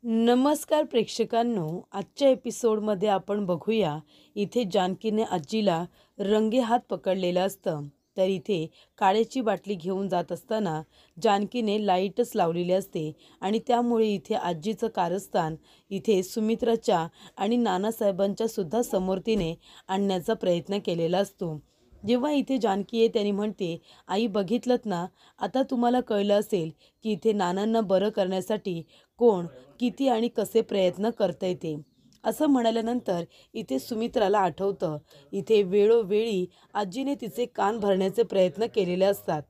नमस्कार प्रेक्षकांनो, आजच्या एपिसोडमध्ये आपण बघूया. इथे जानकीने आजीला रंगेहात पकडलेलं असतं. तर इथे काळ्याची बाटली घेऊन जात असताना जानकीने लाईटच लावलेली असते आणि त्यामुळे इथे आजीचं कारस्थान इथे सुमित्राच्या आणि नानासाहेबांच्या सुद्धा समोर तिने आणण्याचा प्रयत्न केलेला असतो. जेव्हा इथे जानकी आहे त्याने म्हणते, आई बघितलंत ना, आता तुम्हाला कळलं असेल की इथे नानांना बरं करण्यासाठी कोण किती आणि कसे प्रयत्न करतंय ते. असं म्हणाल्यानंतर इथे सुमित्राला आठवतं, इथे वेळोवेळी आजीने तिचे कान भरण्याचे प्रयत्न केलेले असतात.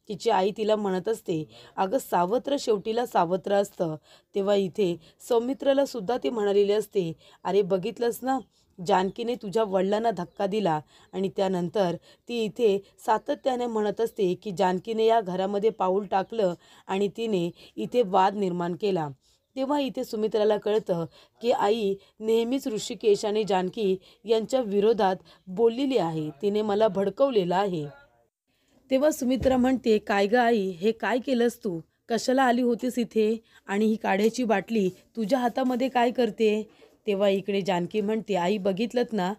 तिची आई तिला म्हणत असते, अगं सावत्र शेवटीला सावत्र असतं. तेव्हा इथे सौमित्राला सुद्धा ती म्हणालेली असते, अरे बघितलंस ना, जानकीने तुझ्या वडिलांना धक्का दिला. आणि त्यानंतर ती इथे सातत्याने म्हणत असते की जानकीने या घरामध्ये पाऊल टाकलं आणि तिने इथे वाद निर्माण केला. तेव्हा इथे सुमित्राला कळतं की आई नेहमीच ऋषिकेश आणि जानकी यांच्या विरोधात बोललेली आहे, तिने मला भडकवलेलं आहे. तेव्हा सुमित्रा म्हणते, काय ग आई, हे काय केलंस तू? कशाला आली होतीस इथे? आणि ही काड्याची बाटली तुझ्या हातामध्ये काय करते? तेव्हा इकडे जानकी म्हणते, आई बघितलंत ना,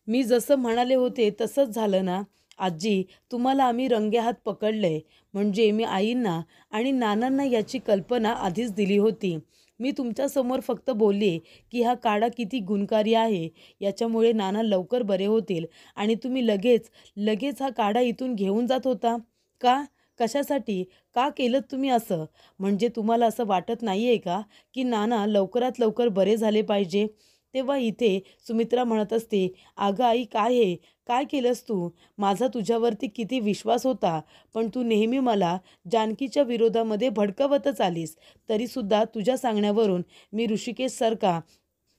मी जसं म्हणाले होते तसंच झालं ना. आजी, तुम्हाला आम्ही रंगेहात पकडलंय. म्हणजे मी आईंना आणि नानांना याची कल्पना आधीच दिली होती. मी तुमच्यासमोर फक्त बोलले की हा काढा किती गुणकारी आहे, याच्यामुळे नाना लवकर बरे होतील. आणि तुम्ही लगेच लगेच हा काढा इथून घेऊन जात होता का? कशासाठी? का केलं तुम्ही असं? म्हणजे तुम्हाला असं वाटत नाही आहे का की नाना लवकरात लवकर बरे झाले पाहिजे? तेव्हा इथे सुमित्रा म्हणत असते, अगं आई, काय हे? काय केलंस तू? माझा तुझ्यावरती किती विश्वास होता, पण तू नेहमी मला जानकीच्या विरोधामध्ये भडकवतच आलीस. तरीसुद्धा तुझ्या सांगण्यावरून मी ऋषिकेशसारखा,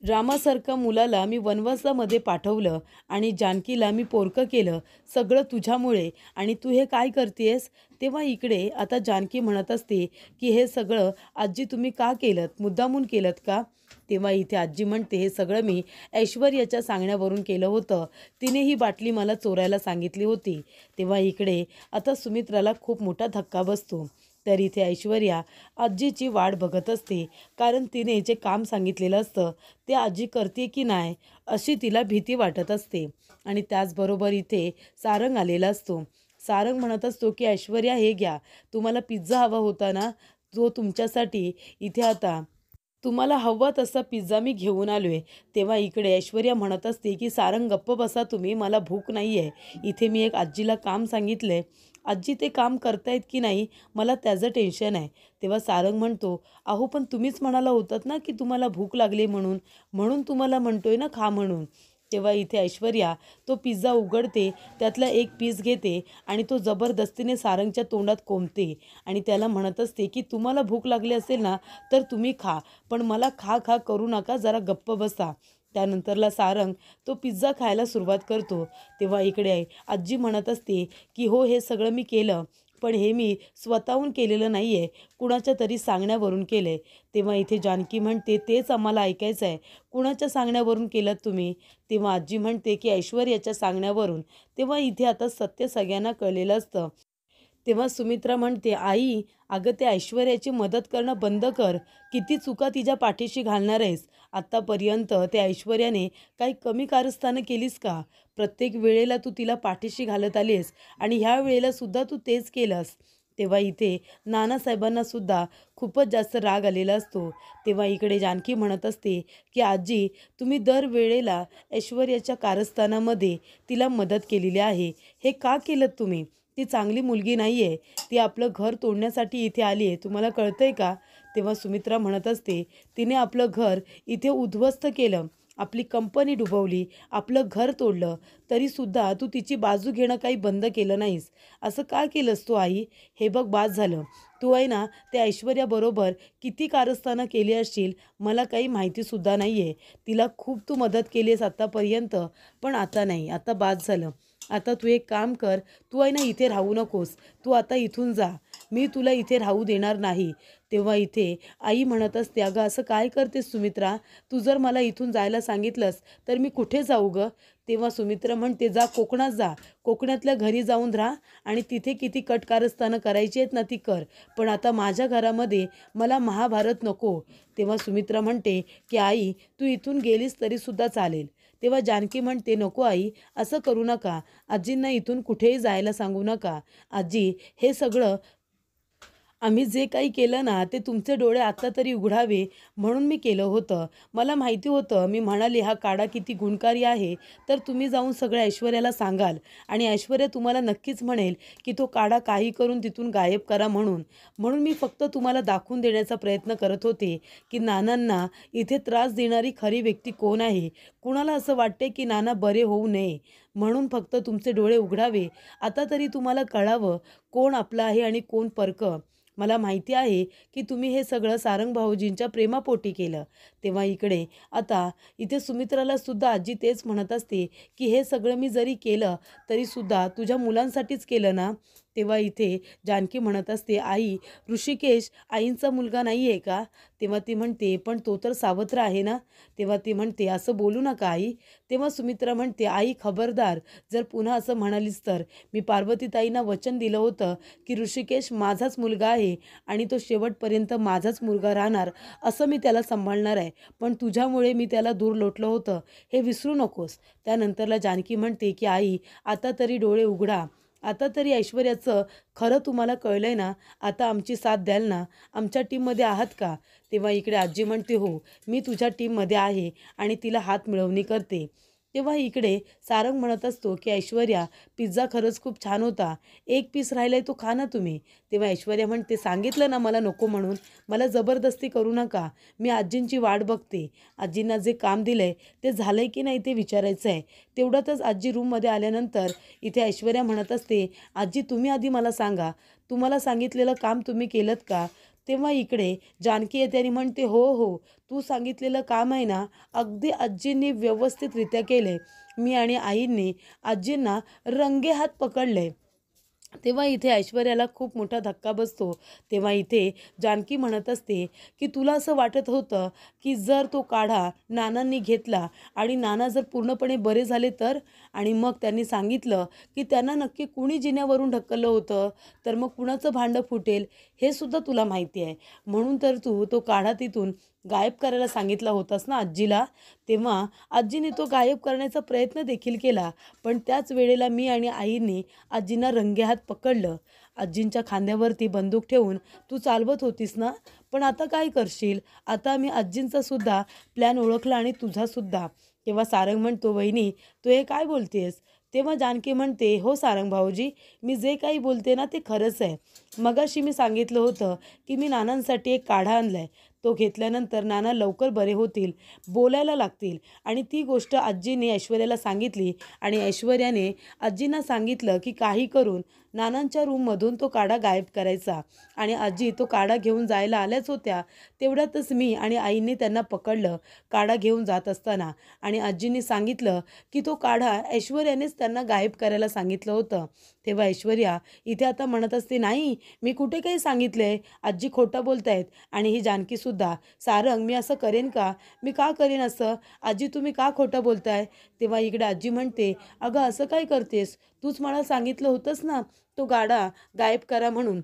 रामासारखा मुलाला मी वनवासामध्ये पाठवलं आणि जानकीला मी पोरकं केलं. सगळं तुझ्यामुळे. आणि तू हे काय करतेस? तेव्हा इकडे आता जानकी म्हणत असते की हे सगळं आजी तुम्ही का केलंत? मुद्दामून केलंत का? तेव्हा इथे आजी म्हणते, हे सगळं मी ऐश्वर्याच्या सांगण्यावरून केलं होतं. तिने ही बाटली मला चोरायला सांगितली होती. तेव्हा इकडे आता सुमित्राला खूप मोठा धक्का बसतो. तर इथे ऐश्वर्या आजीची वाट बघत असते, कारण तिने जे काम सांगितलेलं असतं ते आजी करते की नाही अशी तिला भीती वाटत असते. आणि त्याचबरोबर इथे सारंग आलेला असतो. सारंग म्हणत असतो की ऐश्वर्या, हे घ्या, तुम्हाला पिझ्झा हवा होता ना, जो तुमच्यासाठी इथे आता तुम्हाला हवा तसा पिझ्झा मी घेऊन आलोय. तेव्हा इकडे ऐश्वर्या म्हणत असते की सारंग गप्प बसा तुम्ही, मला भूक नाही आहे. इथे मी एक आजीला काम सांगितलंय, आजी ते काम करतायत की नाही मला त्याचं टेन्शन आहे. तेव्हा सारंग म्हणतो, अहो पण तुम्हीच म्हणाला होतात ना की तुम्हाला भूक लागली म्हणून, म्हणून तुम्हाला म्हणतोय ना खा म्हणून. तेव्हा इथे ऐश्वर्या तो पिझ्झा उघडते, त्यातला एक पीस घेते आणि तो जबरदस्तीने सारंगच्या तोंडात कोंबते आणि त्याला म्हणत असते की तुम्हाला भूक लागली असेल ना तर तुम्ही खा, पण मला खा खा करू नका, जरा गप्प बसा. त्यानंतरला सारंग तो पिझ्झा खायला सुरुवात करतो. तेव्हा इकडे आजी म्हणत असते की हो, हे सगळं मी केलं, पण हे मी स्वतःहून केलेलं नाही आहे, कुणाच्या तरी सांगण्यावरून केलं आहे. तेव्हा इथे जानकी म्हणते, तेच आम्हाला ऐकायचं आहे, कुणाच्या सांगण्यावरून केलं तुम्ही? तेव्हा आजी म्हणते की ऐश्वर्याच्या सांगण्यावरून. तेव्हा इथे आता सत्य सगळ्यांना कळलेलं असतं. तेव्हा सुमित्रा म्हणते, आई, अगं त्या ऐश्वर्याची मदत करणं बंद कर. किती चुका तिच्या पाठीशी घालणार आहेस? आत्तापर्यंत त्या ऐश्वर्याने काही कमी कारस्थानं केलीस का? प्रत्येक वेळेला तू तिला पाठीशी घालत आलीस आणि ह्या वेळेला सुद्धा तू तेच केलंस. तेव्हा इथे नानासाहेबांना सुद्धा खूपच जास्त राग आलेला असतो. तेव्हा इकडे जानकी म्हणत असते की आजी, तुम्ही दर वेळेला ऐश्वर्याच्या कारस्थानामध्ये तिला मदत केलेली आहे. हे का केलं तुम्ही? ती चांगली मुलगी नाही आहे. ती आपलं घर तोडण्यासाठी इथे आली आहे, तुम्हाला कळतंय का? तेव्हा सुमित्रा म्हणत असते, तिने आपलं घर इथे उद्ध्वस्त केलं, आपली कंपनी डुबवली, आपलं घर तोडलं, तरीसुद्धा तू तिची बाजू घेणं काही बंद केलं नाहीस. असं का केलंस तू आई? हे बघ, बास झालं. तू आहे ना त्या ऐश्वर्याबरोबर किती कारस्थानं केली असशील मला काही माहितीसुद्धा नाही आहे. तिला खूप तू मदत केली आहेस आत्तापर्यंत, पण आता नाही, आता बास झालं. आता तू एक काम कर, तू आहे ना इथे राहू नकोस, तू आता इथून जा. मी तुला इथे राहू देणार नाही. तेव्हा इथे आई म्हणत असते, अगं असं काय करतेस सुमित्रा, तू जर मला इथून जायला सांगितलंस तर मी कुठे जाऊ गं. तेव्हा सुमित्रा म्हणते, जा कोकणात जा, कोकणातल्या घरी जाऊन राहा आणि तिथे किती कटकारस्थानं करायची आहेत ना ती कर, पण आता माझ्या घरामध्ये मला महाभारत नको. तेव्हा सुमित्रा म्हणते की आई तू इथून गेलीस तरीसुद्धा चालेल. तेव्हा जानकी म्हणते, नको आई, असं करू नका, आजींना इथून कुठेही जायला सांगू नका. आजी, हे सगळं आम्ही जे काही केलं ना ते तुमचे डोळे आत्ता तरी उघडावे म्हणून मी केलं होतं. मला माहिती होतं, मी म्हणाले हा काढा किती गुणकारी आहे, तर तुम्ही जाऊन सगळ्या ऐश्वर्याला सांगाल आणि ऐश्वर्या तुम्हाला नक्कीच म्हणेल की तो काढा काही करून तिथून गायब करा म्हणून. म्हणून मी फक्त तुम्हाला दाखवून देण्याचा प्रयत्न करत होते की नानांना इथे त्रास देणारी खरी व्यक्ती कोण आहे. कुणाला असं वाटते की नाना बरे होऊ नये म्हणून फक्त तुमचे डोळे उघडावे. आता तरी तुम्हाला कळावं कोण आपलं आहे आणि कोण परकं. मला माहिती आहे की तुम्ही हे सगळं सारंग भाऊजींच्या प्रेमापोटी केलं. तेव्हा इथे सुमित्राला सुद्धा आजी तेच म्हणत असते की हे सगळं मी जरी केलं तरीसुद्धा तुझ्या मुलांसाठीच केलं ना. तेव्हा इथे जानकी म्हणत असते, आई ऋषिकेश आईंचा मुलगा नाही आहे का. तेव्हा ती म्हणते, पण तो तर सावत्र आहे ना. तेव्हा ती म्हणते, असं बोलू नका आई. तेव्हा सुमित्रा म्हणते, आई खबरदार, जर पुन्हा असं म्हणालीस तर मी पार्वतीताईंना वचन दिलं होतं की ऋषिकेश माझाच मुलगा आहे आणि तो शेवटपर्यंत माझाच मुलगा राहणार, असं मी त्याला सांभाळणार आहे. पण तुझ्यामुळे मी त्याला दूर लोटलं होतं, हे विसरू नकोस. त्यानंतरला जानकी म्हणते की आई आता तरी डोळे उघडा, आता तरी ऐश्वर्याचं खरं तुम्हाला कळलंय ना, आता आमची साथ द्याल ना, आमच्या टीममध्ये आहात का. तेव्हा इकडे आजी म्हणते, हो मी तुझ्या टीममध्ये आहे आणि तिला हात मिळवणी करते. तेव्हा इकडे सारंग म्हणत असतो की ऐश्वर्या पिझ्झा खरंच खूप छान होता, एक पीस राहिलाय तो खा ना तुम्ही. तेव्हा ऐश्वर्या म्हणते, सांगितलं ना मला नको म्हणून, मला जबरदस्ती करू नका, मी आजींची वाट बघते. आजींना जे काम दिलंय ते झालंय की नाही ते विचारायचं आहे. तेवढ्यातच आजी रूममध्ये आल्यानंतर इथे ऐश्वर्या म्हणत असते, आजी तुम्ही आधी मला सांगा, तुम्हाला सांगितलेलं काम तुम्ही केलंत का. तेव्हा इकडे जानकी येते आणि म्हणते, हो हो, तू सांगितलेलं काम आहे ना अगदी आजींनी व्यवस्थितरित्या केले. मी आणि आईंनी आजींना रंगेहात पकडले. तेव्हा इथे ऐश्वर्याला खूप मोठा धक्का बसतो. तेव्हा इथे जानकी म्हणत असते की तुला असं वाटत होतं की जर तो काढा नानांनी घेतला आणि नाना जर पूर्णपणे बरे झाले तर, आणि मग त्यांनी सांगितलं की त्यांना नक्की कुणी जिन्यावरून ढकललं होतं, तर मग कुणाचं भांडं फुटेल हे सुद्धा तुला माहिती आहे. म्हणून तर तू तो काढा तिथून गायब करायला सांगितला होतास ना आजीला. तेव्हा आजीने तो गायब करण्याचा प्रयत्न देखील केला, पण त्याच वेळेला मी आणि आईने आजींना रंगेहात पकडलं. आजींच्या खांद्यावरती बंदूक ठेवून तू चालवत होतीस ना, पण आता काय करशील. आता मी आजींचा सुद्धा प्लॅन ओळखला आणि तुझासुद्धा. तेव्हा सारंग म्हणतो, वहिनी तू हे काय बोलतेस. तेव्हा जानकी म्हणते, हो सारंग भाऊजी, मी जे काही बोलते ना ते खरंच आहे. मगाशी मी सांगितलं होतं की मी नानांसाठी एक काढा आणलाय, तो घेतल्यानंतर नाना लवकर बरे होतील, बोलायला लागतील. आणि ती गोष्ट आजीने ऐश्वर्याला सांगितली आणि ऐश्वर्याने आजींना सांगितलं की काही करून नानांच्या रूममधून तो काढा गायब करायचा. आणि आजी तो काढा घेऊन जायला आल्याच होत्या, तेवढ्यातच मी आणि आईने त्यांना पकडलं काढा घेऊन जात असताना. आणि आजींनी सांगितलं की तो काढा ऐश्वर्यानेच त्यांना गायब करायला सांगितलं होतं. तेव्हा ऐश्वर्या इथे आता म्हणत असते, नाही मी कुठे काही सांगितलंय, आजी खोटं बोलतायत. आणि ही जानकीसुद्धा, सारंग मी असं करेन का, मी का करेन असं, आजी तुम्ही का खोटं बोलताय. तेव्हा इकडे आजी म्हणते, अगं असं काय करतेस, तूच मला सांगितलं होतंस ना तो गाडा गायब करा म्हणून.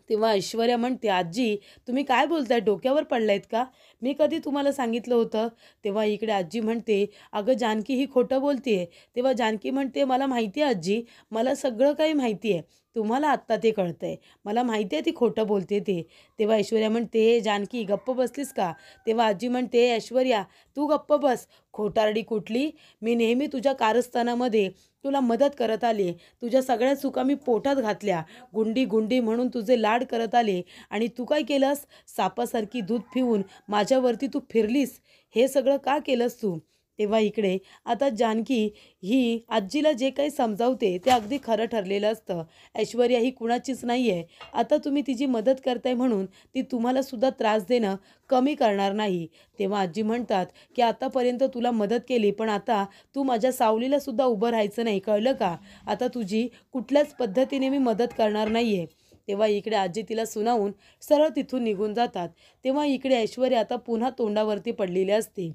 तेव्हा ऐश्वर्या म्हणते, आजी तुम्ही काय बोलताय, डोक्यावर पडलायत का, मी कधी तुम्हाला सांगितलं होतं. तेव्हा इकडे आजी म्हणते, अगं जानकी ही खोटं बोलतेय. तेव्हा जानकी म्हणते, मला माहिती आहे आजी, मला सगळं काही माहिती आहे, तुम्हाला आत्ता ते कळतंय, मला माहिती आहे ती खोटं बोलते ते. तेव्हा ऐश्वर्या म्हणते, जानकी गप्प बसलीस का. तेव्हा आजी म्हणते, ऐश्वर्या तू गप्प बस, खोटारडी कुठली, मी नेहमी तुझ्या कारस्थानामध्ये तुला मदत करत आले, तुझ्या सगळ्या चुका मी पोटात घातल्या, गुंडी गुंडी म्हणून तुझे लाड करत आले, आणि तू काय केलंस, सापासारखी दूध पिऊन माझ्यावरती तू फिरलीस, हे सगळं का केलंस तू. तेव्हा इकडे आता जानकी ही आजीला जे काही समजावते ते अगदी खरं ठरलेलं असतं. ऐश्वर्या ही कुणाचीच नाही आहे, आता तुम्ही तिची मदत करताय म्हणून ती तुम्हालासुद्धा त्रास देणं कमी करणार नाही. तेव्हा आजी म्हणतात की आतापर्यंत तुला मदत केली, पण आता तू माझ्या सावलीला सुद्धा उभं राहायचं नाही, कळलं का. आता तुझी कुठल्याच पद्धतीने मी मदत करणार नाही आहे. तेव्हा इकडे आजी तिला सुनावून सरळ तिथून निघून जातात. तेव्हा इकडे ऐश्वर्या आता पुन्हा तोंडावरती पडलेली असते.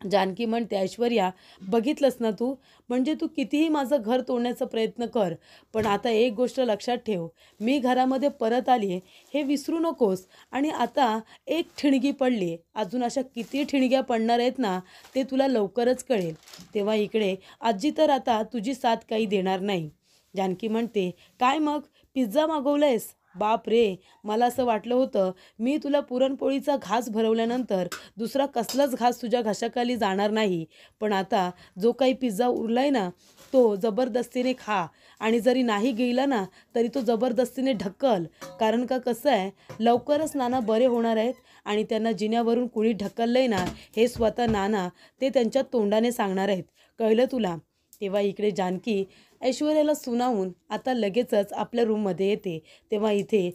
जानकी म्हणते, ऐश्वर्या बघितलंस ना तू, म्हणजे तू कितीही माझं घर तोडण्याचा प्रयत्न कर, पण आता एक गोष्ट लक्षात ठेव, मी घरामध्ये परत आली आहे हे विसरू नकोस. आणि आता एक ठिणगी पडली, अजून अशा किती ठिणग्या पडणार आहेत ना ते तुला लवकरच कळेल. तेव्हा इकडे आजी तर आता तुझी साथ काही देणार नाही. जानकी म्हणते, काय मग पिझ्झा मागवलायस? बाप रे, मला असं वाटलं होतं मी तुला पुरणपोळीचा घास भरवल्यानंतर दुसरा कसलाच घास तुझ्या घशाखाली जाणार नाही, पण आता जो काही पिझ्झा उरलाय ना तो जबरदस्तीने खा. आणि जरी नाही गेला ना तरी तो जबरदस्तीने ढकल. कारण का कसं आहे, लवकरच नाना बरे होणार आहेत आणि त्यांना जिन्यावरून कुणी ढकललंय ना हे स्वतः नाना ते त्यांच्या तोंडाने सांगणार आहेत. कळलं तुला? तेव्हा इकडे जानकी ऐश्वर्याला सुनावून आता लगेचच आपल्या रूममध्ये येते. तेव्हा इथे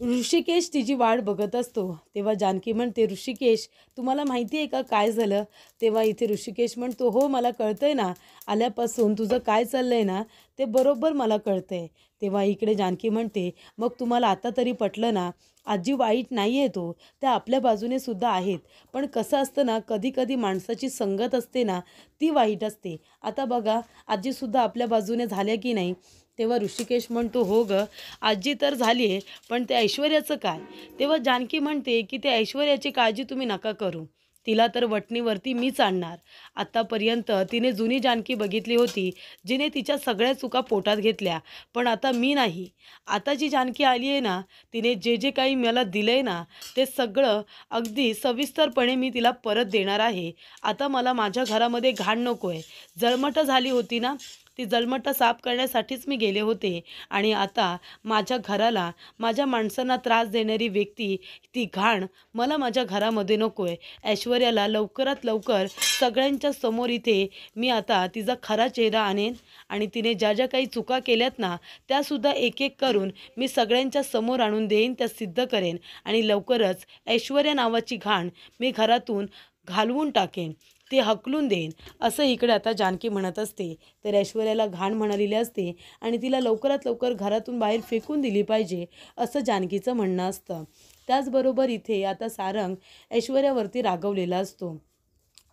ऋषिकेश तिची वाट बघत असतो. तेव्हा जानकी म्हणते, ऋषिकेश तुम्हाला माहिती आहे का काय झालं? तेव्हा इथे ऋषिकेश म्हणतो, हो मला कळतंय ना, आल्यापासून तुझं काय चाललंय ना ते बरोबर मला कळतंय. तेव्हा इकडे जानकी म्हणते, मग तुम्हाला आता तरी पटलं ना, आजी वाईट नाही आहे, तो त्या आपल्या बाजूने सुद्धा आहेत. पण कसं असतं ना, कधी कधी माणसाची संगत असते ना ती वाईट असते. आता बघा आजीसुद्धा आपल्या बाजूने झाल्या की नाही? तेव्हा ऋषिकेश म्हणतो, हो ग आजी तर झाली आहे, पण त्या ऐश्वर्याचं काय? तेव्हा जानकी म्हणते की त्या ऐश्वर्याची काळजी तुम्ही नका करू, तिला तर वटणीवरती मीच आणणार. आत्तापर्यंत तिने जुनी जानकी बघितली होती, जिने तिच्या सगळ्या चुका पोटात घेतल्या, पण आता मी नाही. आता जी जानकी आली आहे ना, तिने जे जे काही मला दिलं आहे ना ते सगळं अगदी सविस्तरपणे मी तिला परत देणार आहे. आता मला माझ्या घरामध्ये घाण नको आहे. जळमटं झाली होती ना, ती जळमटं साफ करण्यासाठीच मी गेले होते. आणि आता माझ्या घराला, माझ्या माणसांना त्रास देणारी व्यक्ती, ती घाण मला माझ्या घरामध्ये नको आहे. ऐश्वर्याला लवकरात लवकर सगळ्यांच्या समोर इथे मी आता तिचा खरा चेहरा आणेन आणि तिने ज्या ज्या काही चुका केल्यात ना त्यासुद्धा एक एक करून मी सगळ्यांच्या समोर आणून देईन, त्या सिद्ध करेन आणि लवकरच ऐश्वर्या नावाची घाण मी घरातून घालवून टाकेन, ते हकलून देईन, असं इकडे आता जानकी म्हणत असते. तर ऐश्वर्याला घाण म्हणालेली असते आणि तिला लवकरात लवकर घरातून बाहेर फेकून दिली पाहिजे असं जानकीचं म्हणणं असतं. त्याचबरोबर इथे आता सारंग ऐश्वर्यावरती रागवलेला असतो.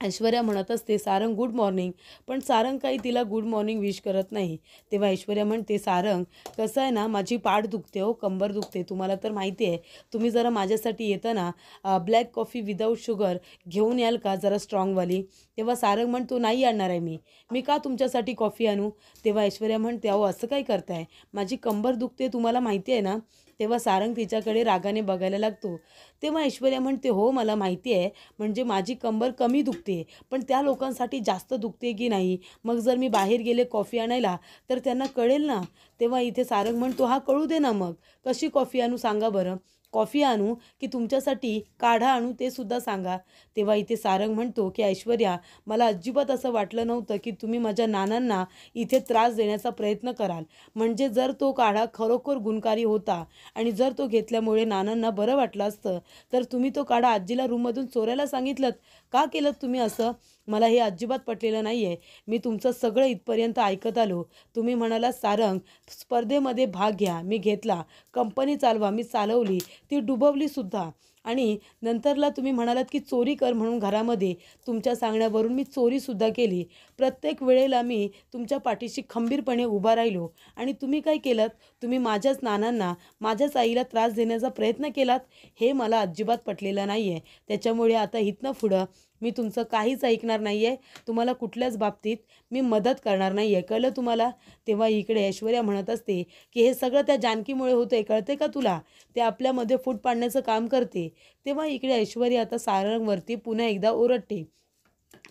ऐश्वर्या म्हणत असते, सारंग गुड मॉर्निंग, पण सारंग काही तिला गुड मॉर्निंग विश करत नाही. तेव्हा ऐश्वर्या म्हणते, सारंग कसं आहे ना, माझी पाठ दुखते हो, कंबर दुखते, तुम्हाला तर माहिती आहे. तुम्ही जरा माझ्यासाठी येताना ब्लॅक कॉफी विदाऊट शुगर घेऊन याल का, जरा स्ट्रॉंगवाली? तेव्हा सारंग म्हणतो, नाही आणणार आहे मी का तुमच्यासाठी कॉफी आणू? तेव्हा ऐश्वर्या म्हणते, अहो असं काय करताय, माझी कंबर दुखते तुम्हाला माहिती आहे ना. तेव्हा सारंग तिच्याकडे रागाने बघायला लागतो. तेव्हा ऐश्वर्या म्हणते, हो मला माहिती आहे, म्हणजे माझी कंबर कमी दुखते, पण त्या लोकांसाठी जास्त दुखते की नाही, मग जर मी बाहेर गेले कॉफी आणायला तर त्यांना कळेल ना. तेव्हा इथे सारंग म्हणतो, हा कळू दे ना, मग कशी कॉफी आणू सांगा बरं, कॉफी आणू की तुमच्यासाठी काढा आणू ते सुद्धा सांगा. तेव्हा इथे सारंग म्हणतो की ऐश्वर्या, मला अजिबात असं वाटलं नव्हतं की तुम्ही माझ्या नानांना इथे त्रास देण्याचा प्रयत्न कराल. म्हणजे जर तो काढा खरोखर गुणकारी होता आणि जर तो घेतल्यामुळे नानांना बरं वाटलं असतं तर तुम्ही तो काढा आजीला रूममधून चोरायला सांगितलं का? केलं तुम्ही असं? मला हे अजिबात पटलेलं नाही आहे. मी तुमचं सगळं इथपर्यंत ऐकत आलो. तुम्ही म्हणाला सारंग स्पर्धेमध्ये भाग घ्या, मी घेतला, कंपनी चालवा, मी चालवली, ती डुबवलीसुद्धा, आणि नंतरला तुम्ही म्हणालात की चोरी कर म्हणून घरामध्ये, तुमच्या सांगण्यावरून मी चोरीसुद्धा केली. प्रत्येक वेळेला मी तुमच्या पाठीशी खंबीरपणे उभा राहिलो आणि तुम्ही काय केलं, तुम्ही माझ्याच नानांना, माझ्याच आईला त्रास देण्याचा प्रयत्न केलात. हे मला अजिबात पटलेलं नाही आहे. त्याच्यामुळे आता इथनं पुढं मी तुमचं काहीच ऐकणार नाही आहे. तुम्हाला कुठल्याच बाबतीत मी मदत करणार नाही आहे, कळलं तुम्हाला? तेव्हा इकडे ऐश्वर्या म्हणत असते की हे सगळं त्या जानकीमुळे होतं आहे, कळते का तुला? ते आपल्यामध्ये फूट पाडण्याचं काम करते. तेव्हा इकडे ऐश्वर्या आता सारंगवरती पुन्हा एकदा ओरडते.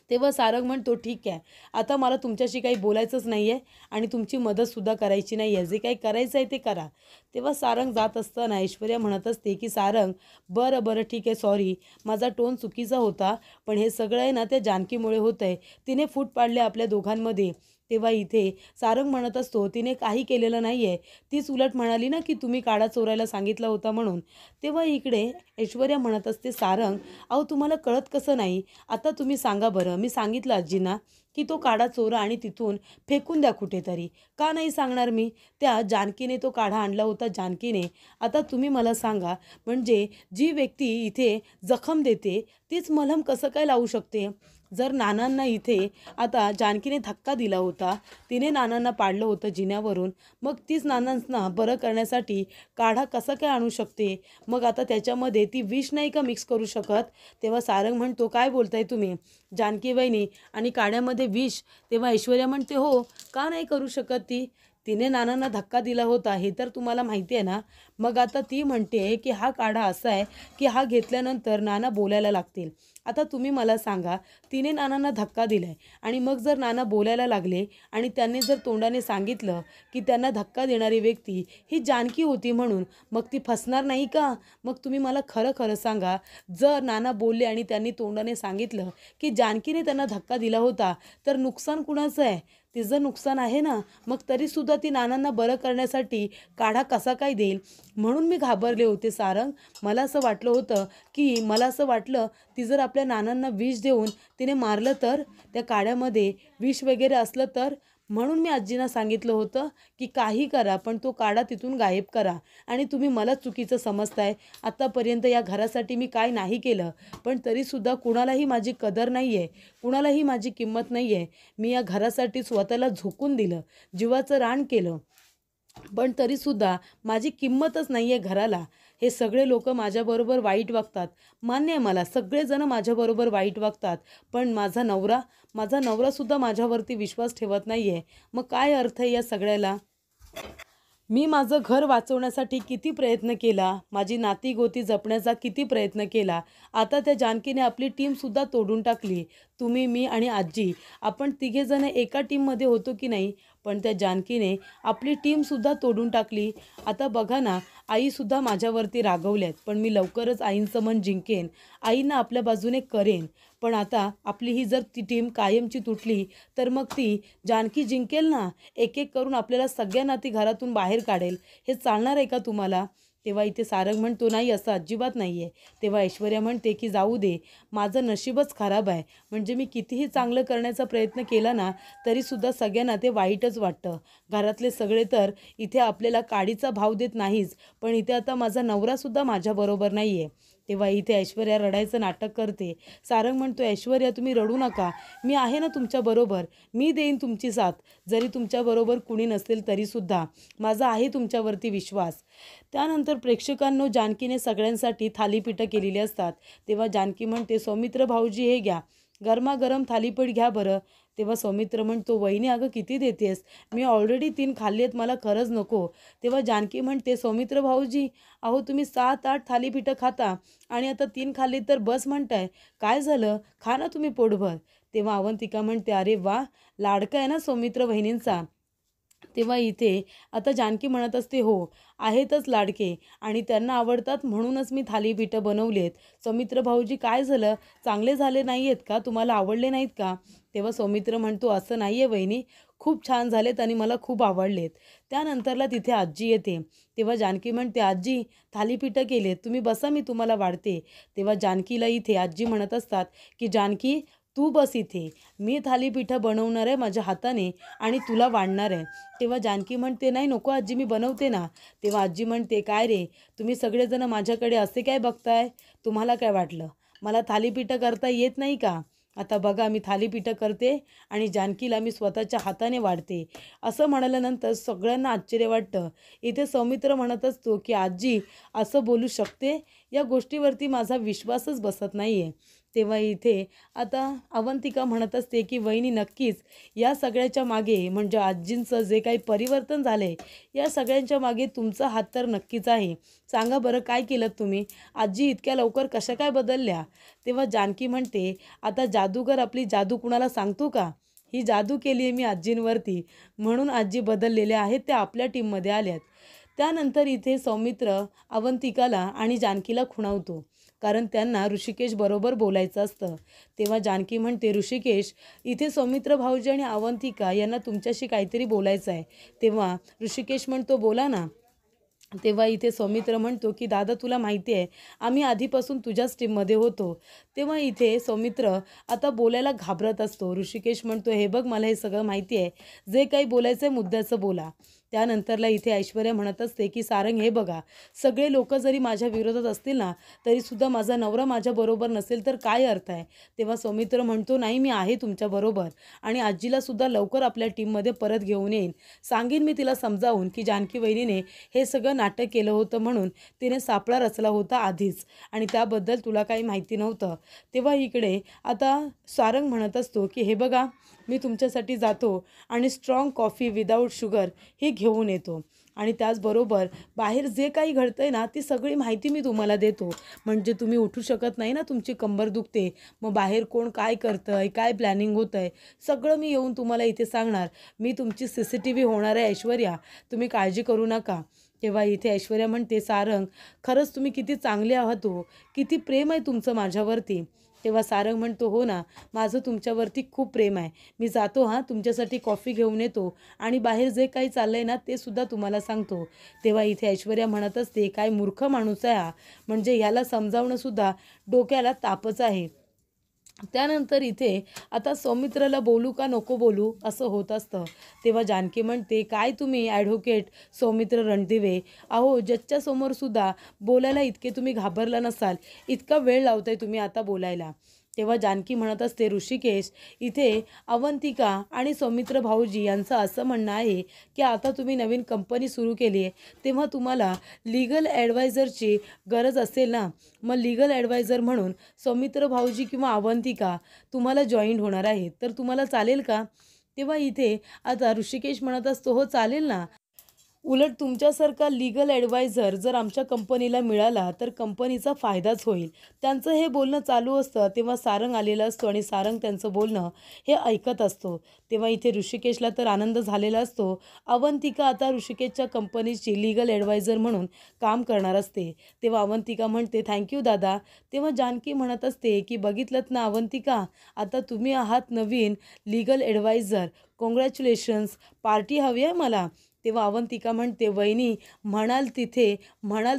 तेव्हा सारंग म्हणतो, ठीक आहे, आता मला तुमच्याशी काही बोलायचंच नाही आहे आणि तुमची मदतसुद्धा करायची नाही आहे, जे काही करायचं आहे ते करा. तेव्हा सारंग जात असताना ऐश्वर्या म्हणत असते की सारंग बरं बरं ठीक आहे, सॉरी, माझा टोन चुकीचा होता, पण हे सगळं आहे ना त्या जानकीमुळे होतं आहे, तिने फूट पाडले आपल्या दोघांमध्ये. तेव्हा इथे सारंग म्हणत असतो, तिने काही केलेलं नाही आहे, तीच उलट म्हणाली ना की तुम्ही काढा चोरायला सांगितला होता म्हणून. तेव्हा इकडे ऐश्वर्या म्हणत असते, सारंग अहो तुम्हाला कळत कसं नाही, आता तुम्ही सांगा बरं, मी सांगितलं आजींना की तो काढा चोरा आणि तिथून फेकून द्या कुठेतरी. का नाही सांगणार मी? त्या जानकीने तो काढा आणला होता जानकीने. आता तुम्ही मला सांगा, म्हणजे जी व्यक्ती इथे जखम देते तीच मलम कसं काय लावू शकते? जर नानांना इथे आता जानकीने धक्का दिला होता, तिने नानांना पाडलं होतं जिन्यावरून, मग तीच नानांना बरं करण्यासाठी काढा कसा काय आणू शकते? मग आता त्याच्यामध्ये ती विष नाही का मिक्स करू शकत? तेव्हा सारंग म्हणतो, काय बोलताय तुम्ही जानकी वहिनी, आणि काढ्यामध्ये विष? तेव्हा ऐश्वर्या म्हणते, हो, का नाही करू शकत ती? तिने नानांना धक्का दिला होता हे तर तुम्हाला माहिती आहे ना. मग आता ती म्हणते की हा काढा असा आहे की हा घेतल्यानंतर नाना बोलायला लागतील. आता तुम्ही मला सांगा, तिने नानांना धक्का दिलाय आणि मग जर नाना बोलायला लागले आणि त्यांनी जर तोंडाने सांगितलं की त्यांना धक्का देणारी व्यक्ती ही जानकी होती म्हणून, मग ती फसणार नाही का? मग तुम्ही मला खरं खरं सांगा, जर नाना बोलले आणि त्यांनी तोंडाने सांगितलं की जानकीने त्यांना धक्का दिला होता, तर नुकसान कुणाचं आहे? तिचं नुकसान आहे ना. मग तरीसुद्धा ती नानांना बरं करण्यासाठी काढा कसा काय देईल? म्हणून मी घाबरले होते सारंग. मला असं वाटलं होतं की ती जर आपल्या नानांना विष देऊन तिने मारलं तर, त्या काढ्यामध्ये विष वगैरे असलं तर. म्हणून मी आजींना सांगितलं होतं की काही करा पण तो काढा तिथून गायब करा. आणि तुम्ही मला चुकीचं समजताय. आत्तापर्यंत या घरासाठी मी काय नाही केलं, पण तरीसुद्धा कुणालाही माझी कदर नाही आहे, कुणालाही माझी किंमत नाही आहे. मी या घरासाठी स्वतःला झोकून दिलं, जीवाचं रान केलं, पण तरीसुद्धा माझी किंमतच नाही आहे घराला. हे सगळे लोक माझ्याबरोबर वाईट वागतात. मान्य आहे मला, सगळेजण माझ्याबरोबर वाईट वागतात, पण माझा नवरासुद्धा माझ्यावरती विश्वास ठेवत नाही आहे. मग काय अर्थ आहे या सगळ्याला? मी माझं घर वाचवण्यासाठी किती प्रयत्न केला, माझी नाती-गोती जपण्याचा किती प्रयत्न केला. आता त्या जानकीने आपली टीमसुद्धा तोडून टाकली. तुम्ही, मी आणि आजी, आपण तिघेजण एका टीममध्ये होतो की नाही, पण त्या जानकीने आपली टीमसुद्धा तोडून टाकली. आता बघा ना, आईसुद्धा माझ्यावरती रागवल्यात, पण मी लवकरच आईंचं मन जिंकेन, आईंना आपल्या बाजूने करेन. पण आता आपली ही जर ती टीम कायमची तुटली, तर मग ती जानकी जिंकेल ना. एक एक करून आपल्याला सगळ्यांना ती घरातून बाहेर काढेल. हे चालणार आहे का तुम्हाला? तेव्हा इथे सारंग म्हणतो, नाही, असं अजिबात नाही आहे. तेव्हा ऐश्वर्या म्हणते की जाऊ दे, माझं नशीबच खराब आहे. म्हणजे मी कितीही चांगलं करण्याचा प्रयत्न केला ना, तरीसुद्धा सगळ्यांना ते वाईटच वाटतं. घरातले सगळे तर इथे आपल्याला काडीचा भाव देत नाहीच, पण इथे आता माझा नवरासुद्धा माझ्याबरोबर नाही आहे. तेव्हा इथे ऐश्वर्या रडायचं नाटक करते. सारंग म्हणतो, ऐश्वर्या तुम्ही रडू नका, मी आहे ना तुमच्याबरोबर, मी देईन तुमची साथ. जरी तुमच्याबरोबर कुणी नसेल तरीसुद्धा माझा आहे तुमच्यावरती विश्वास. त्यानंतर प्रेक्षकांनो, जानकीने सगळ्यांसाठी थालीपीठं केलेली असतात. तेव्हा जानकी म्हणते, सौमित्र भाऊजी हे घ्या, गरमागरम थालीपीठ घ्या बरं. तेव्हा सौमित्र म्हणतो, वहिनी अगं किती देतेस, मी ऑलरेडी 3 खाल्ली आहेत, मला खरंच नको. तेव्हा जानकी म्हणते, सौमित्र भाऊजी, अहो तुम्ही 7-8 थालीपीठं खाता आणि आता 3 खाल्ली तर बस म्हणताय, काय झालं, खा ना तुम्ही पोटभर. तेव्हा अवंतिका म्हणते, अरे वा, लाडका आहे ना सौमित्र वहिनींचा. तेव्हा इथे आता जानकी म्हणत असते, हो, आहेतच लाडके आणि त्यांना आवडतात म्हणूनच मी थालीपीठं बनवली आहेत. सौमित्र भाऊजी, काय झालं, चांगले झाले नाही आहेत का, तुम्हाला आवडले नाहीत का? तेव्हा सौमित्र म्हणतो, असं नाही आहे वहिनी, खूप छान झालेत आणि मला खूप आवडलेत. त्यानंतरला तिथे आजी येते. तेव्हा जानकी म्हणते, आजी थालीपीठं केलेत, तुम्ही बसा, मी तुम्हाला वाढते. तेव्हा जानकीला इथे आजी म्हणत असतात की जानकी तू बस इथे, मी थालीपीठं बनवणार आहे माझ्या हाताने आणि तुला वाढणार आहे. तेव्हा जानकी म्हणते, नाही नको आजी, मी बनवते ना. तेव्हा आजी म्हणते, काय रे, तुम्ही सगळेजण माझ्याकडे असे काय बघताय, तुम्हाला काय वाटलं मला थालीपीठं करता येत नाही का? आता बघा, मी थालीपीठं करते आणि जानकीला मी स्वतःच्या हाताने वाढते. असं म्हणाल्यानंतर सगळ्यांना आश्चर्य वाटतं. इथे सौमित्र म्हणत असतो की आजी असं बोलू शकते, या गोष्टीवरती माझा विश्वासच बसत नाही आहे. तेव्हा इथे आता अवंतिका म्हणत असते की वहिनी, नक्कीच या सगळ्याच्या मागे, म्हणजे आजींचं जे काही परिवर्तन झालं आहे, या सगळ्यांच्या मागे तुमचा हात तर नक्कीच आहे. सांगा बरं, काय केलं तुम्ही, आजी इतक्या लवकर कशा काय बदलल्या? तेव्हा जानकी म्हणते, आता जादूगर आपली जादू कुणाला सांगतो का, ही जादू केली आहे मी आजींवरती, म्हणून आजी बदललेल्या आहेत, त्या आपल्या टीममध्ये आल्यात. त्यानंतर इथे सौमित्र अवंतिकाला आणि जानकीला खुणावतो, कारण त्यांना ऋषिकेश बरोबर बोलायचं असतं. तेव्हा जानकी म्हणते, ऋषिकेश, इथे सौमित्र भाऊजी आणि अवंतिका यांना तुमच्याशी काहीतरी बोलायचं आहे. तेव्हा ऋषिकेश म्हणतो, बोला ना. तेव्हा इथे सौमित्र म्हणतो की दादा तुला माहिती आहे आम्ही आधीपासून तुझ्याच टीममध्ये होतो. तेव्हा इथे सौमित्र आता बोलायला घाबरत असतो. ऋषिकेश म्हणतो हे बघ मला हे सगळं माहिती आहे, जे काही बोलायचं आहे मुद्द्याचं बोला. त्यानंतरला इथे ऐश्वर्या म्हणत असते की सारंग हे बघा, सगळे लोक जरी माझ्या विरोधात असतील ना तरीसुद्धा माझा नवरा माझ्याबरोबर नसेल तर काय अर्थ आहे. तेव्हा सौमित्र म्हणतो नाही मी आहे तुमच्याबरोबर आणि आजीलासुद्धा लवकर आपल्या टीममध्ये परत घेऊन येईन. सांगेन मी तिला समजावून की जानकी वहिनीने हे सगळं नाटक केलं होतं म्हणून तिने सापळा रचला होता आधीच आणि त्याबद्दल तुला काही माहिती नव्हतं. तेव्हा इकडे आता सारंग म्हणत असतो की हे बघा मी तुमच्यासाठी जातो आणि स्ट्रॉंग कॉफी विदाऊट शुगर हे घेऊन येतो आणि त्याचबरोबर बाहेर जे काही घडतंय ना ती सगळी माहिती मी तुम्हाला देतो. म्हणजे तुम्ही उठू शकत नाही ना, तुमची कंबर दुखते, मग बाहेर कोण काय करतंय, काय प्लॅनिंग होतंय, सगळं मी येऊन तुम्हाला इथे सांगणार. मी तुमची CCTV होणार आहे ऐश्वर्या, तुम्ही काळजी करू नका. तेव्हा इथे ऐश्वर्या म्हणते सारंग खरंच तुम्ही किती चांगले आहात हो, किती प्रेम आहे तुमचं माझ्यावरती. तेव्हा सारंग म्हणतो हो ना, माझं तुमच्यावरती खूप प्रेम आहे. मी जातो हां, तुमच्यासाठी कॉफी घेऊन येतो आणि बाहेर जे काही चाललं आहे ना ते सुद्धा तुम्हाला सांगतो. तेव्हा इथे ऐश्वर्या म्हणत असते काय मूर्ख माणूस आहे हा, म्हणजे ह्याला समजावणंसुद्धा डोक्याला तापच आहे. त्यानंतर इथे आता सौमित्रला बोलू का नको बोलू असं होत असतं. तेव्हा जानकी म्हणते काय तुम्ही ॲडव्होकेट सौमित्र रणदिवे, अहो जजच्या समोरसुद्धा बोलायला इतके तुम्ही घाबरला नसाल, इतका वेळ लावताय तुम्ही आता बोलायला. तेव्हा जानकी म्हणत असते ऋषिकेश इथे अवंतिका आणि सौमित्र भाऊजी यांचं असं म्हणणं आहे की आता तुम्ही नवीन कंपनी सुरू केली आहे तेव्हा तुम्हाला लीगल ॲडवायझरची गरज असेल ना, मग लीगल ॲडवायझर म्हणून सौमित्र भाऊजी किंवा अवंतिका तुम्हाला जॉईंट होणार आहेत, तर तुम्हाला चालेल का. तेव्हा इथे आता ऋषिकेश म्हणत असतो हो चालेल ना, उलट तुमच्यासारखा लीगल ॲडवायझर जर आमच्या कंपनीला मिळाला तर कंपनीचा फायदाच होईल. त्यांचं हे बोलणं चालू असतं तेव्हा सारंग आलेला असतो आणि सारंग त्यांचं बोलणं हे ऐकत असतो. तेव्हा इथे ऋषिकेशला तर आनंद झालेला असतो. अवंतिका आता ऋषिकेशच्या कंपनीची लीगल ॲडवायझर म्हणून काम करणार असते. तेव्हा अवंतिका म्हणते थँक्यू दादा. तेव्हा जानकी म्हणत असते की बघितलंत ना अवंतिका, आता तुम्ही आहात नवीन लीगल ॲडवायझर, कॉंग्रॅच्युलेशन्स, पार्टी हवी आहे मला. तेव्हा अवंतिका म्हणते वहिनी म्हणाल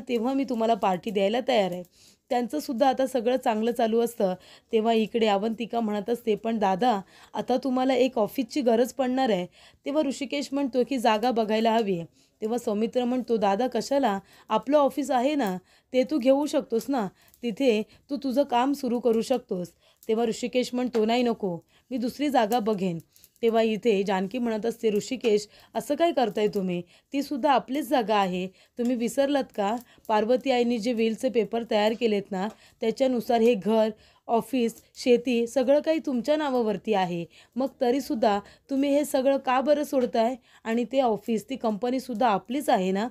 तेव्हा मी तुम्हाला पार्टी द्यायला तयार आहे. त्यांचंसुद्धा आता सगळं चांगलं चालू असतं. तेव्हा इकडे अवंतिका म्हणत असते पण दादा आता तुम्हाला एक ऑफिसची गरज पडणार आहे. तेव्हा ऋषिकेश म्हणतो की जागा बघायला हवी आहे. तेव्हा सौमित्र म्हणतो दादा कशाला, आपलं ऑफिस आहे ना, ते तू घेऊ शकतोस ना, तिथे तू तुझं काम सुरू करू शकतोस. तेव्हा ऋषिकेश म्हणतो नाही नको, मी दुसरी जागा बघेन. तेव्हा इथे जानकी म्हणत असते ऋषिकेश असं काय करताय तुम्ही, ती सुद्धा आपलीच जागा आहे. तुम्ही विसरलात का, पार्वती आईनी जे विलचे पेपर तयार केलेत ना त्याच्यानुसार हे घर, ऑफिस, शेती सगळं काही तुमच्या नावावरती आहे. मग तरीसुद्धा तुम्ही हे सगळं का बरं सोडताय, आणि ते ऑफिस, ती कंपनीसुद्धा आपलीच आहे ना,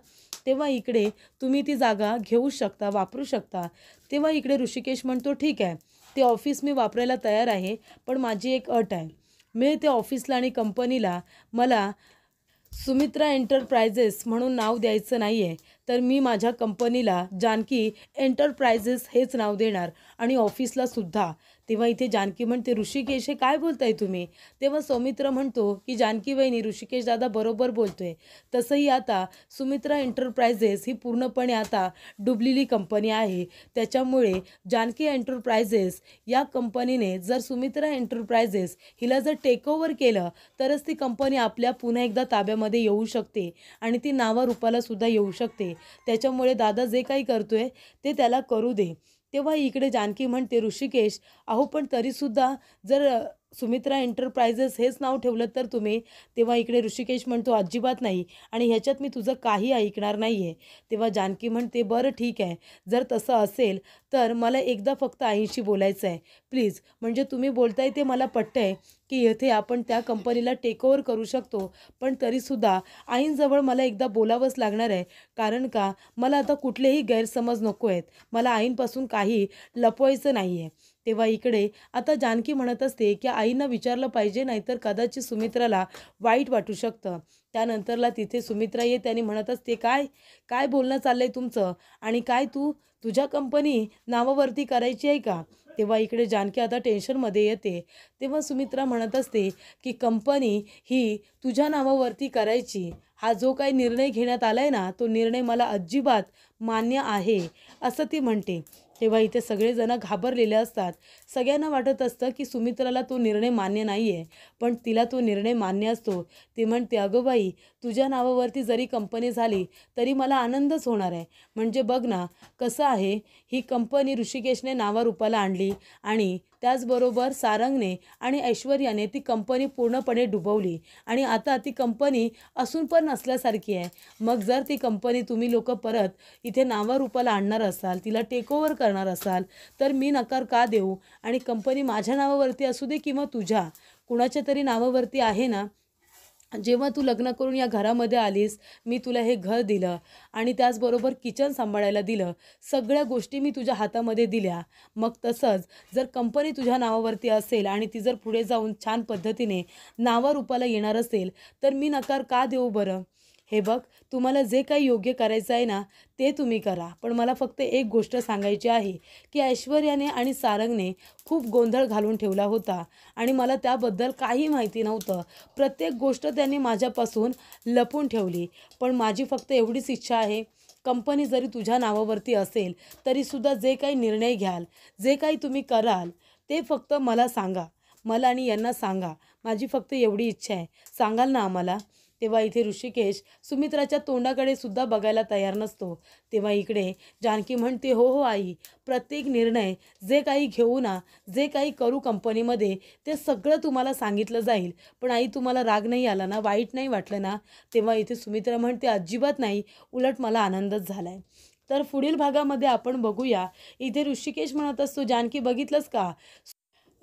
तेव्हा इकडे तुम्ही ती जागा घेऊ शकता, वापरू शकता. तेव्हा इकडे ऋषिकेश म्हणतो ठीक आहे, ते ऑफिस मी वापरायला तयार आहे, पण माझी एक अट आहे. मी त्या ऑफिसला आणि कंपनीला मला सुमित्रा एंटरप्राइजेस म्हणून नाव द्यायचं नाही आहे, तर मी माझ्या कंपनीला जानकी एंटरप्राइजेस हेच नाव देणार आणि ऑफिसला सुद्धा. तेव्हा इथे जानकी म्हणते ऋषिकेश हे काय बोलताय तुम्ही. तेव्हा सौमित्र म्हणतो की जानकी वहिनी ऋषिकेश दादा बरोबर बोलतोय. तसंही आता सुमित्रा एंटरप्राइजेस ही पूर्णपणे आता डुबलेली कंपनी आहे. त्याच्यामुळे जानकी एंटरप्राइजेस या कंपनीने जर सुमित्रा एंटरप्राइजेस हिला जर टेकओव्हर केलं तरच ती कंपनी आपल्या पुन्हा एकदा ताब्यामध्ये येऊ शकते आणि ती नावारूपाला सुद्धा येऊ शकते. त्याच्यामुळे दादा जे काही करतोय ते त्याला करू दे. तेव्हा इकडे जानकी म्हणते ऋषिकेश अहो पण तरीसुद्धा जर सुमित्रा एंटरप्राइजेस हेच नाव ठेवलं तर तुम्ही. तेव्हा इकडे ऋषिकेश म्हणतो अजिबात नाही आणि ह्याच्यात मी तुझं काही ऐकणार नाही आहे. तेव्हा जानकी म्हणते बरं ठीक आहे, जर तसं असेल तर मला एकदा फक्त आईशी बोलायचं आहे प्लीज. म्हणजे तुम्ही बोलताय ते मला पटतं आहे की इथे आपण त्या कंपनीला टेकओव्हर करू शकतो, पण तरीसुद्धा आईंजवळ मला एकदा बोलावंच लागणार आहे. कारण का मला आता कुठलेही गैरसमज नको आहेत, मला आईंपासून काही लपवायचं नाही आहे. तेव्हा इकडे आता जानकी म्हणत असते की आईंना विचारलं पाहिजे, नाहीतर कदाचित सुमित्राला वाईट वाटू शकतं. त्यानंतरला तिथे सुमित्रा येते आणि म्हणत असते काय काय बोलणं चाललंय तुमचं, आणि काय तू तुझ्या कंपनी नावावरती करायची आहे का. तेव्हा इकडे जानकी आता टेन्शनमध्ये येते. तेव्हा सुमित्रा म्हणत असते की कंपनी ही तुझ्या नावावरती करायची हा जो काही निर्णय घेण्यात आलाय ना, तो निर्णय मला अजिबात मान्य आहे, असं ती म्हणते. तेव्हा इथे सगळेजण घाबरलेले असतात. सगळ्यांना वाटत असतं की सुमित्राला तो निर्णय मान्य नाही आहे, पण तिला तो निर्णय मान्य असतो. ती म्हणते, "अगं बाई, तुझ्या नावावरती जरी कंपनी झाली तरी मला आनंदच होणार आहे. म्हणजे बघ ना, कसं आहे, ही कंपनी ऋषिकेशने नावारूपाला आणली आणि त्याचबरोबर सारंगने आणि ऐश्वर्याने ती कंपनी पूर्णपणे डुबवली आणि आता ती कंपनी असून पण नसल्यासारखी आहे. मग जर ती कंपनी तुम्ही लोकं परत इथे नावारूपाला आणणार असाल, तिला टेकओव्हर करणार असाल, तर मी नकार का देऊ? आणि कंपनी माझ्या नावावरती असू दे किंवा तुझ्या, कुणाच्या तरी नावावरती आहे ना. जेव्हा तू लग्न करून या घरामध्ये आलीस, मी तुला हे घर दिलं आणि त्याचबरोबर किचन सांभाळायला दिलं. सगळ्या गोष्टी मी तुझ्या हातामध्ये दिल्या. मग तसंच जर कंपनी तुझ्या नावावरती असेल आणि ती जर पुढे जाऊन छान पद्धतीने नावारूपाला येणार असेल, तर मी नकार का देऊ बरं? हे बघ, तुम्हाला जे काही योग्य करायचं आहे ना, ते तुम्ही करा. पण मला फक्त एक गोष्ट सांगायची आहे, की ऐश्वर्याने आणि सारंगने खूप गोंधळ घालून ठेवला होता आणि मला त्याबद्दल काही माहिती नव्हतं. प्रत्येक गोष्ट त्यांनी माझ्यापासून लपवून ठेवली. पण माझी फक्त एवढीच इच्छा आहे, कंपनी जरी तुझ्या नावावरती असेल, तरीसुद्धा जे काही निर्णय घ्याल, जे काही तुम्ही कराल, ते फक्त मला सांगा. मला आणि यांना सांगा. माझी फक्त एवढी इच्छा आहे. सांगाल ना आम्हाला? तेव्हा इथे ऋषिकेश सुमित्राच्या तोंडाकडे सुद्धा बघायला तयार नसतो. तेव्हा इकडे जानकी म्हणते, "हो हो आई, प्रत्येक निर्णय जे काही घेऊ ना, जे काही करू कंपनीमध्ये, ते सगळं तुम्हाला सांगितलं जाईल. पण आई, तुम्हाला राग नाही आला ना, वाईट नाही वाटलं ना?" तेव्हा इथे सुमित्रा म्हणते, "अजिबात नाही, उलट मला आनंदच झाला तर पुढील भागामध्ये आपण बघूया. इथे ऋषिकेश म्हणत असतो, "जानकी, बघितलंस का?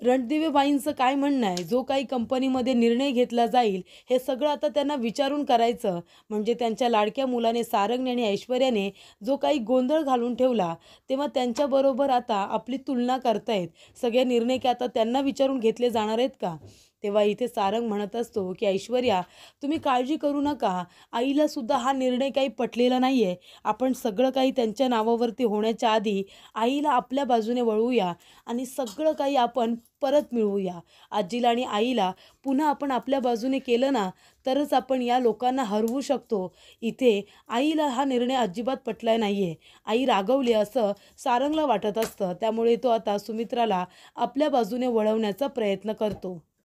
रणदिवेबाईंचं काय म्हणणं आहे, जो काही कंपनीमध्ये निर्णय घेतला जाईल, हे सगळं आता त्यांना विचारून करायचं." म्हणजे त्यांच्या लाडक्या मुलाने सारंगने आणि ऐश्वर्याने जो काही गोंधळ घालून ठेवला, तेव्हा त्यांच्याबरोबर आता आपली तुलना करतायत. सगळे निर्णय की आता त्यांना विचारून घेतले जाणार आहेत का? तेव्हा इथे सारंग म्हणत असतो की "ऐश्वर्या, तुम्ही काळजी करू नका. आईलासुद्धा हा निर्णय काही पटलेला नाही आहे. आपण सगळं काही त्यांच्या नावावरती होण्याच्या आधी आईला आपल्या बाजूने वळवूया आणि सगळं काही आपण परत मिळवूया. आजीला आणि आईला पुन्हा आपण आपल्या बाजूने केलं ना, तरच आपण या लोकांना हरवू शकतो." इथे आईला हा निर्णय अजिबात पटला नाही आहे. आई रागवली असं सारंगला वाटत असतं. त्यामुळे तो आता सुमित्राला आपल्या बाजूने वळवण्याचा प्रयत्न करतो.